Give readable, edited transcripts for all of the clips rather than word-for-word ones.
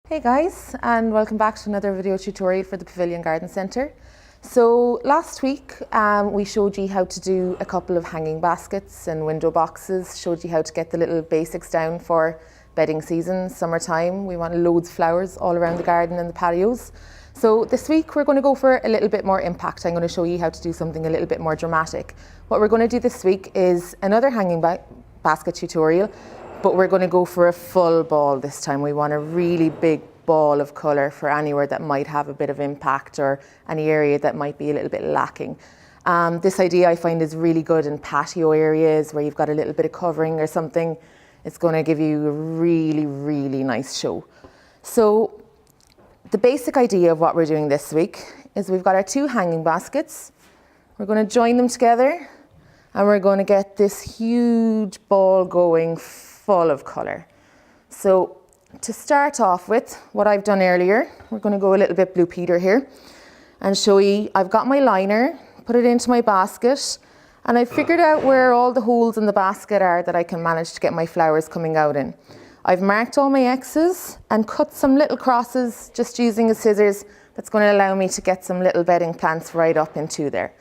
Hey guys, and welcome back to another video tutorial for the Pavilion Garden Centre. So last week we showed you how to do a couple of hanging baskets and window boxes, showed you how to get the little basics down for bedding season, summertime. We want loads of flowers all around the garden and the patios. So this week we're going to go for a little bit more impact. I'm going to show you how to do something a little bit more dramatic. What we're going to do this week is another hanging basket tutorial, but we're going to go for a full ball this time. We want a really big ball of colour for anywhere that might have a bit of impact or any area that might be a little bit lacking. This idea I find is really good in patio areas where you've got a little bit of covering or something. It's going to give you a really, really nice show. So the basic idea of what we're doing this week is we've got our two hanging baskets. We're going to join them together and we're going to get this huge ball going full of colour. So to start off with, what I've done earlier, we're going to go a little bit Blue Peter here and show you, I've got my liner, put it into my basket, and I've figured out where all the holes in the basket are that I can manage to get my flowers coming out in. I've marked all my X's and cut some little crosses just using a scissors. That's going to allow me to get some little bedding plants right up into there.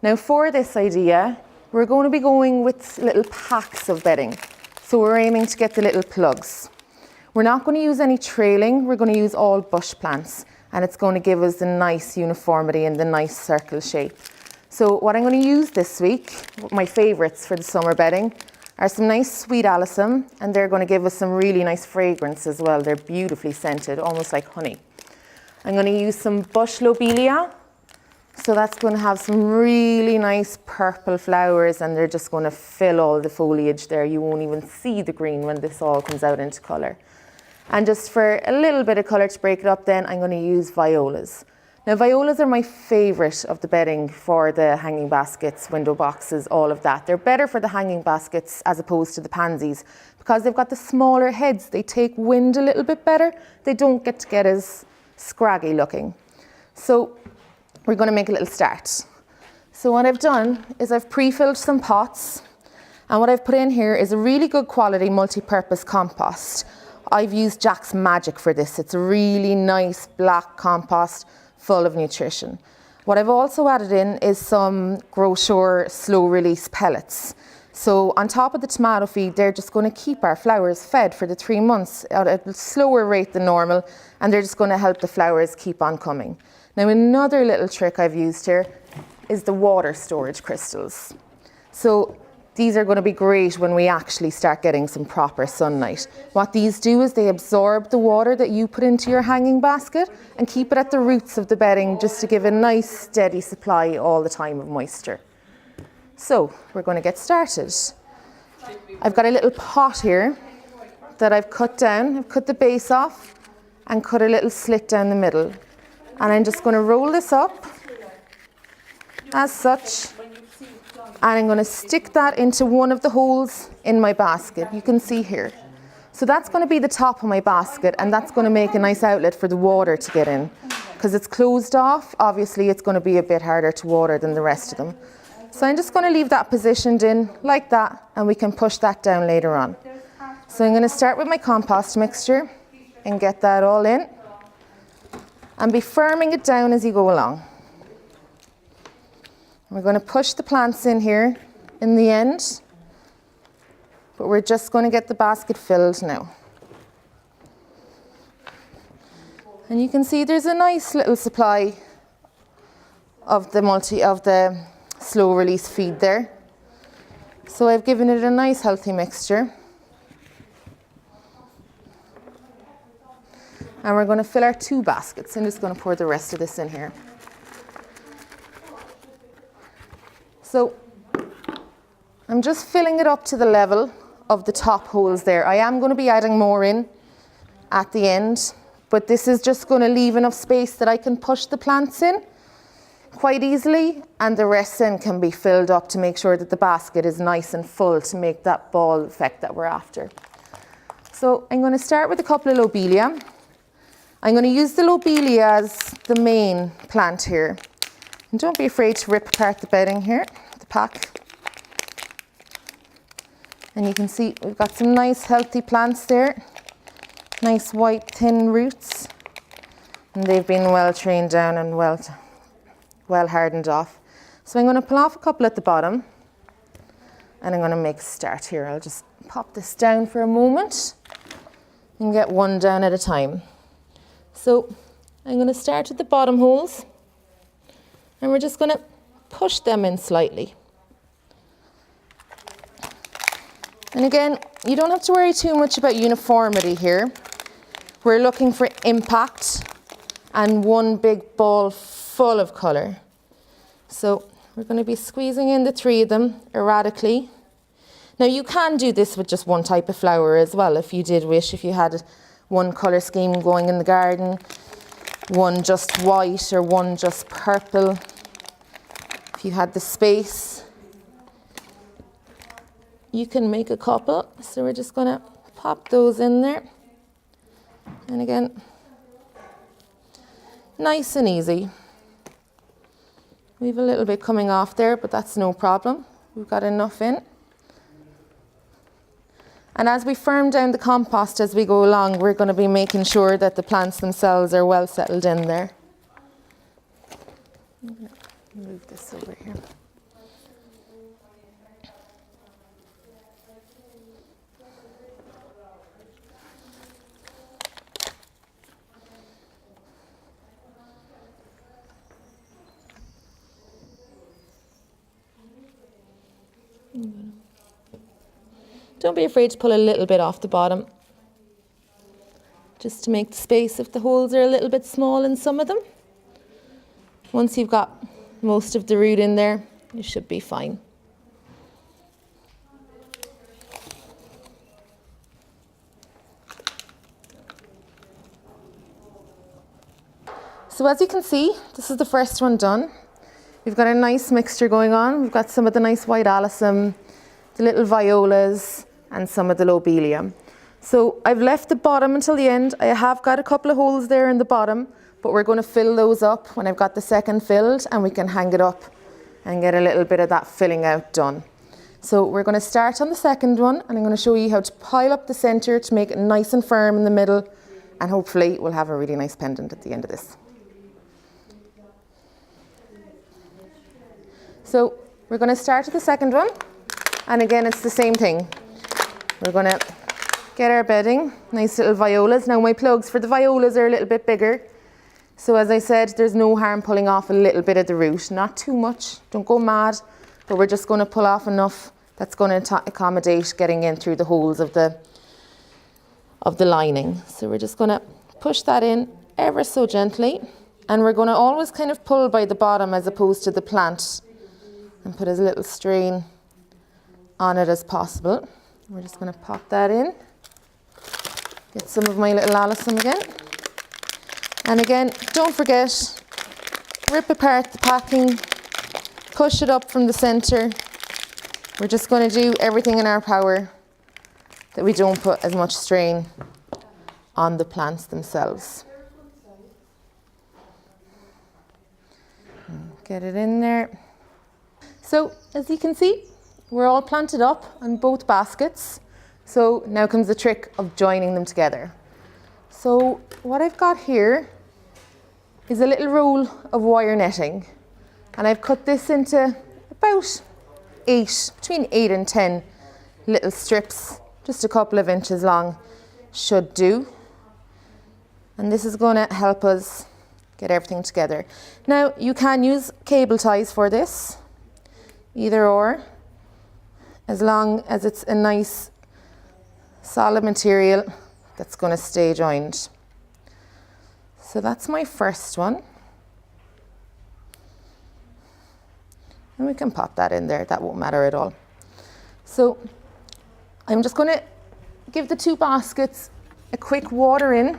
Now for this idea, we're going to be going with little packs of bedding. So we're aiming to get the little plugs. We're not going to use any trailing, we're going to use all bush plants, and it's going to give us the nice uniformity and the nice circle shape. So what I'm going to use this week, my favourites for the summer bedding, are some nice sweet alyssum, and they're going to give us some really nice fragrance as well. They're beautifully scented, almost like honey. I'm going to use some bush lobelia. So that's going to have some really nice purple flowers, and they're just going to fill all the foliage there. You won't even see the green when this all comes out into colour. And just for a little bit of colour to break it up then, I'm going to use violas. Now violas are my favourite of the bedding for the hanging baskets, window boxes, all of that. They're better for the hanging baskets as opposed to the pansies because they've got the smaller heads. They take wind a little bit better. They don't get as scraggy looking. So we're going to make a little start. So what I've done is I've pre-filled some pots, and what I've put in here is a really good quality multi-purpose compost. I've used Jack's Magic for this. It's a really nice black compost full of nutrition. What I've also added in is some Grow-Sure slow release pellets. So on top of the tomato feed, they're just going to keep our flowers fed for the 3 months at a slower rate than normal, and they're just going to help the flowers keep on coming. Now another little trick I've used here is the water storage crystals. So these are going to be great when we actually start getting some proper sunlight. What these do is they absorb the water that you put into your hanging basket and keep it at the roots of the bedding just to give a nice steady supply all the time of moisture. So we're going to get started. I've got a little pot here that I've cut down. I've cut the base off and cut a little slit down the middle. And I'm just going to roll this up as such, and I'm going to stick that into one of the holes in my basket. You can see here. So that's going to be the top of my basket, and that's going to make a nice outlet for the water to get in. Because it's closed off, obviously it's going to be a bit harder to water than the rest of them. So I'm just going to leave that positioned in like that, and we can push that down later on. So I'm going to start with my compost mixture and get that all in. And be firming it down as you go along. We're going to push the plants in here in the end, but we're just going to get the basket filled now. And you can see there's a nice little supply of the slow release feed there. So I've given it a nice healthy mixture. And we're going to fill our 2 baskets. I'm just going to pour the rest of this in here. So I'm just filling it up to the level of the top holes there. I am going to be adding more in at the end, but this is just going to leave enough space that I can push the plants in quite easily, and the rest then can be filled up to make sure that the basket is nice and full to make that ball effect that we're after. So I'm going to start with a couple of lobelia. I'm going to use the lobelia as the main plant here. And don't be afraid to rip apart the bedding here, the pack. And you can see we've got some nice healthy plants there. Nice white thin roots, and they've been well trained down and well hardened off. So I'm going to pull off a couple at the bottom, and I'm going to make a start here. I'll just pop this down for a moment and get one down at a time. So I'm going to start at the bottom holes, and we're just going to push them in slightly. And again, you don't have to worry too much about uniformity here. We're looking for impact and one big ball full of colour. So we're going to be squeezing in the 3 of them erratically. Now you can do this with just one type of flower as well, if you did wish, if you had one colour scheme going in the garden, one just white or one just purple, if you had the space. You can make a couple, so we're just going to pop those in there. And again, nice and easy. We have a little bit coming off there, but that's no problem. We've got enough in. And as we firm down the compost as we go along, we're going to be making sure that the plants themselves are well settled in there. I'm going to move this over here. Don't be afraid to pull a little bit off the bottom, just to make the space if the holes are a little bit small in some of them. Once you've got most of the root in there, you should be fine. So as you can see, this is the first one done. We've got a nice mixture going on. We've got some of the nice white alyssum, the little violas, and some of the lobelia. So I've left the bottom until the end. I have got a couple of holes there in the bottom, but we're going to fill those up when I've got the second filled, and we can hang it up and get a little bit of that filling out done. So we're going to start on the second one, and I'm going to show you how to pile up the centre to make it nice and firm in the middle, and hopefully we'll have a really nice pendant at the end of this. So we're going to start with the second one, and again it's the same thing. We're going to get our bedding, nice little violas. Now my plugs for the violas are a little bit bigger, so as I said, there's no harm pulling off a little bit of the root, not too much, don't go mad, but we're just going to pull off enough that's going to accommodate getting in through the holes of the lining. So we're just going to push that in ever so gently, and we're going to always kind of pull by the bottom as opposed to the plant, and put as little strain on it as possible. We're just going to pop that in. Get some of my little alyssum again. And again, don't forget, rip apart the packing, push it up from the centre. We're just going to do everything in our power that we don't put as much strain on the plants themselves. Get it in there. So, as you can see, we're all planted up on both baskets. So now comes the trick of joining them together. So what I've got here is a little roll of wire netting, and I've cut this into about between 8 and 10 little strips, just a couple of inches long should do. And this is going to help us get everything together. Now you can use cable ties for this, either or, as long as it's a nice solid material that's going to stay joined. So that's my first one. And we can pop that in there, that won't matter at all. So I'm just going to give the 2 baskets a quick water in.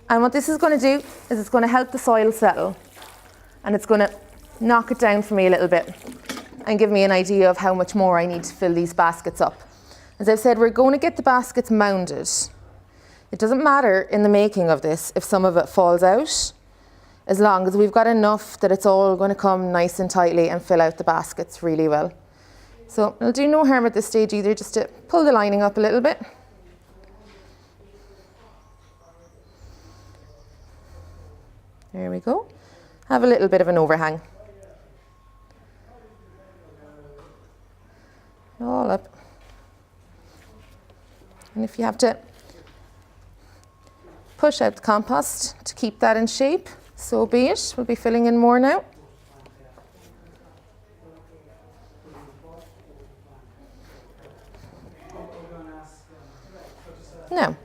And what this is going to do is it's going to help the soil settle. And it's going to knock it down for me a little bit and give me an idea of how much more I need to fill these baskets up. As I've said, we're going to get the baskets mounded. It doesn't matter in the making of this if some of it falls out, as long as we've got enough that it's all going to come nice and tightly and fill out the baskets really well. So it'll do no harm at this stage either, just to pull the lining up a little bit. There we go. Have a little bit of an overhang. All up. And if you have to push out the compost to keep that in shape, so be it. We'll be filling in more now. Now,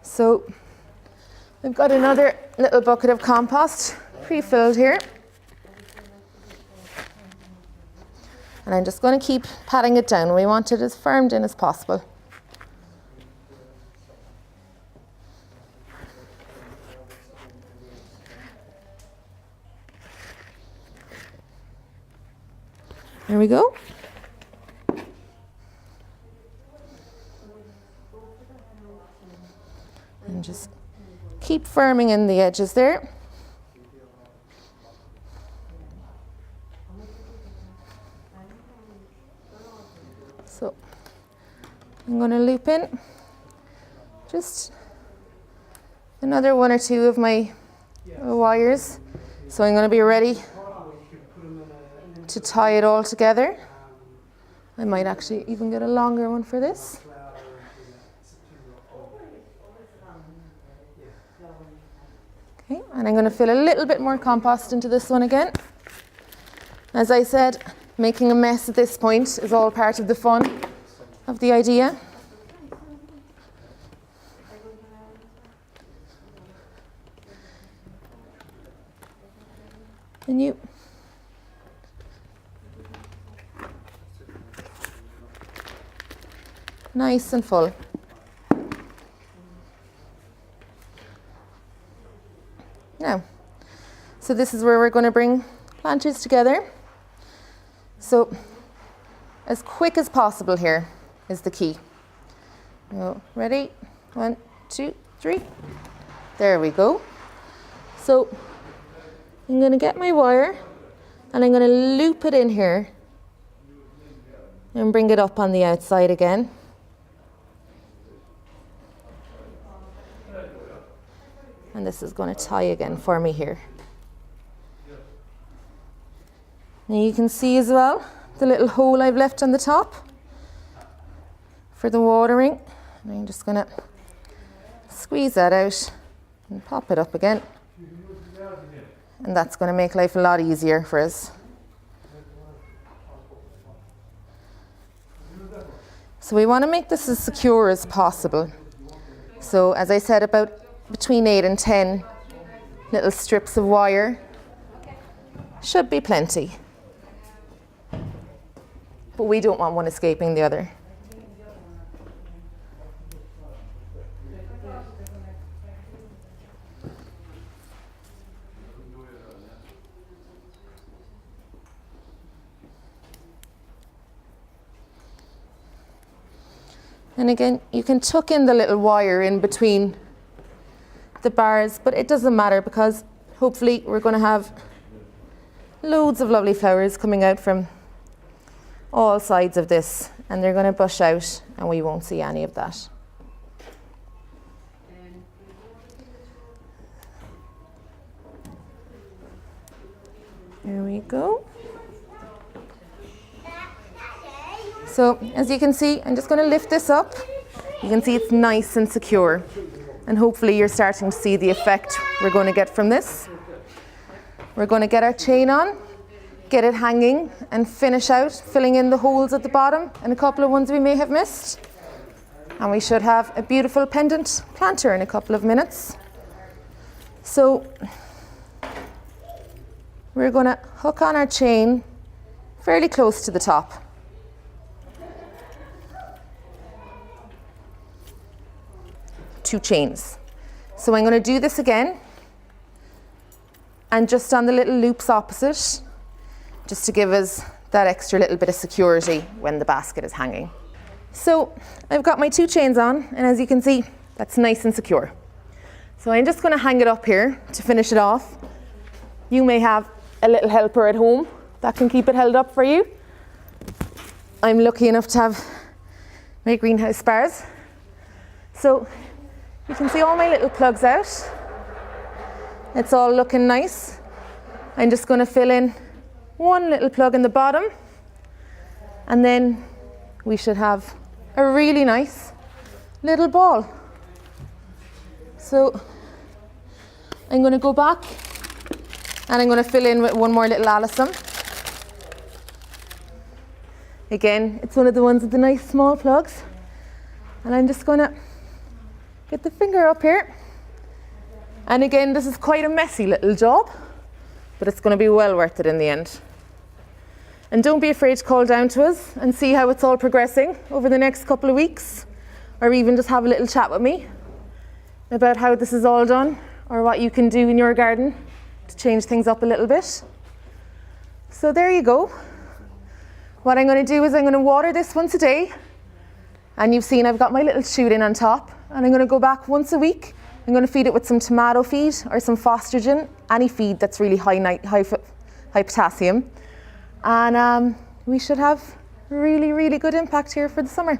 so we've got another little bucket of compost pre-filled here. And I'm just going to keep patting it down. We want it as firmed in as possible. There we go. And just keep firming in the edges there. So I'm going to loop in just another one or two of my wires. So I'm going to be ready to tie it all together. I might actually even get a longer one for this. Okay, and I'm going to fill a little bit more compost into this one again. As I said, making a mess at this point is all part of the fun of the idea. And you nice and full. Now, so this is where we're going to bring planters together. So as quick as possible here is the key. So, ready? 1, 2, 3. There we go. So I'm going to get my wire and I'm going to loop it in here and bring it up on the outside again. And this is going to tie again for me here. Now you can see as well the little hole I've left on the top for the watering. And I'm just going to squeeze that out and pop it up again. And that's going to make life a lot easier for us. So we want to make this as secure as possible. So as I said, about between 8 and 10 little strips of wire should be plenty. But we don't want one escaping the other. And again, you can tuck in the little wire in between the bars, but it doesn't matter because hopefully we're going to have loads of lovely flowers coming out from all sides of this, and they're going to bush out and we won't see any of that. There we go. So as you can see, I'm just going to lift this up. You can see it's nice and secure. And hopefully you're starting to see the effect we're going to get from this. We're going to get our chain on, get it hanging, and finish out filling in the holes at the bottom and a couple of ones we may have missed. And we should have a beautiful pendant planter in a couple of minutes. So we're going to hook on our chain fairly close to the top. Two chains. So I'm going to do this again, and just on the little loops opposite, just to give us that extra little bit of security when the basket is hanging. So I've got my 2 chains on, and as you can see, that's nice and secure. So I'm just going to hang it up here to finish it off. You may have a little helper at home that can keep it held up for you. I'm lucky enough to have my greenhouse bars. So You can see all my little plugs out. It's all looking nice. I'm just going to fill in one little plug in the bottom, and then we should have a really nice little ball. So I'm going to go back and I'm going to fill in with one more little alyssum. Again, it's one of the ones with the nice small plugs. And I'm just going to get the finger up here. And again, this is quite a messy little job, but it's going to be well worth it in the end. And don't be afraid to call down to us and see how it's all progressing over the next couple of weeks, or even just have a little chat with me about how this is all done, or what you can do in your garden to change things up a little bit. So there you go. What I'm going to do is I'm going to water this once a day, and you've seen I've got my little shoot in on top, and I'm going to go back once a week. I'm going to feed it with some tomato feed or some Phostrogen, any feed that's really high potassium, and we should have really, really good impact here for the summer.